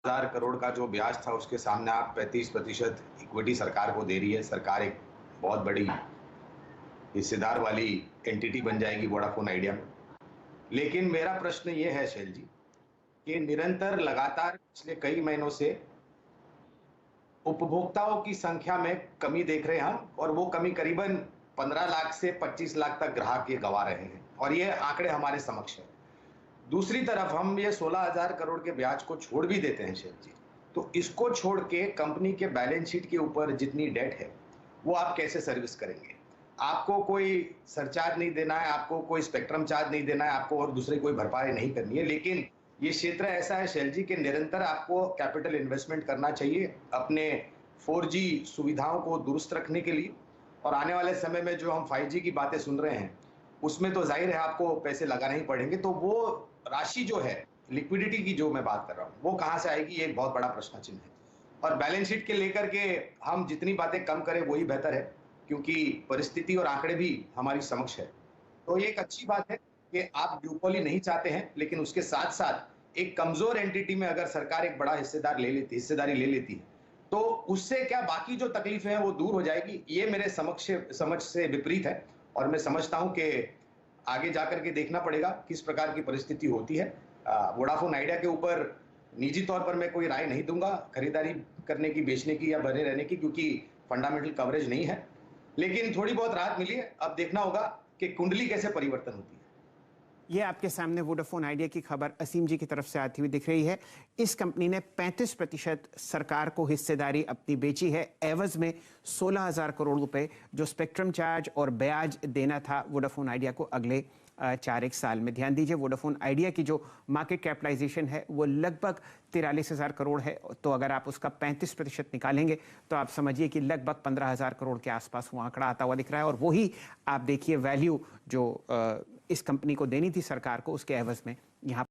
16,000 करोड़ का जो ब्याज था उसके सामने आप 35% इक्विटी सरकार को दे रही है। सरकार एक बहुत बड़ी हिस्सेदार वाली एंटिटी बन जाएगी वोडाफोन आइडिया में। लेकिन मेरा प्रश्न ये है शैल जी कि निरंतर लगातार पिछले कई महीनों से उपभोक्ताओं की संख्या में कमी देख रहे हैं हम, और वो कमी करीबन 15 लाख से 25 लाख तक ग्राहक ये गंवा रहे हैं, और ये आंकड़े हमारे समक्ष हैं। दूसरी तरफ हम ये 16,000 करोड़ के ब्याज को छोड़ भी देते हैं शैल जी, तो इसको छोड़ के कंपनी के बैलेंस शीट के ऊपर जितनी डेट है वो आप कैसे सर्विस करेंगे? आपको कोई सरचार्ज नहीं देना है, आपको कोई स्पेक्ट्रम चार्ज नहीं देना है, आपको और दूसरी कोई भरपाई नहीं करनी है, लेकिन ये क्षेत्र ऐसा है शैल जी कि निरंतर आपको कैपिटल इन्वेस्टमेंट करना चाहिए अपने 4G सुविधाओं को दुरुस्त रखने के लिए। और आने वाले समय में जो हम 5G की बातें सुन रहे हैं उसमें तो जाहिर है आपको पैसे लगाने ही पड़ेंगे, तो वो राशि जो है लिक्विडिटी की जो मैं बात कर रहा हूँ वो कहाँ से आएगी, ये एक बहुत बड़ा प्रश्न चिन्ह है। और बैलेंस शीट के लेकर के हम जितनी बातें कम करें वही बेहतर है, क्योंकि परिस्थिति और आंकड़े भी हमारी समक्ष है। तो ये एक अच्छी बात है कि आप ड्यूपोली नहीं चाहते हैं, लेकिन उसके साथ साथ एक कमजोर एंटिटी में अगर सरकार एक बड़ा हिस्सेदारी ले लेती है तो उससे क्या बाकी जो तकलीफें हैं वो दूर हो जाएगी, ये मेरे समझ से विपरीत है। और मैं समझता हूं कि आगे जाकर के देखना पड़ेगा किस प्रकार की परिस्थिति होती है। वोडाफोन आइडिया के ऊपर निजी तौर पर मैं कोई राय नहीं दूंगा खरीदारी करने की, बेचने की या बने रहने की, क्योंकि फंडामेंटल कवरेज नहीं है। लेकिन थोड़ी बहुत राहत मिली है, अब देखना होगा कि कुंडली कैसे परिवर्तन होती है। ये आपके सामने वोडाफोन आइडिया की खबर असीम जी की तरफ से आती हुई दिख रही है। इस कंपनी ने 35% सरकार को हिस्सेदारी अपनी बेची है, एवज में 16,000 करोड़ रुपए जो स्पेक्ट्रम चार्ज और ब्याज देना था वोडाफोन आइडिया को अगले 4-1 साल में। ध्यान दीजिए, वोडाफोन आइडिया की जो मार्केट कैपिटलाइजेशन है वो लगभग 43,000 करोड़ है, तो अगर आप उसका 35% निकालेंगे तो आप समझिए कि लगभग 15,000 करोड़ के आसपास वो आंकड़ा आता हुआ दिख रहा है। और वही आप देखिए वैल्यू जो इस कंपनी को देनी थी सरकार को, उसके एवज में यहाँ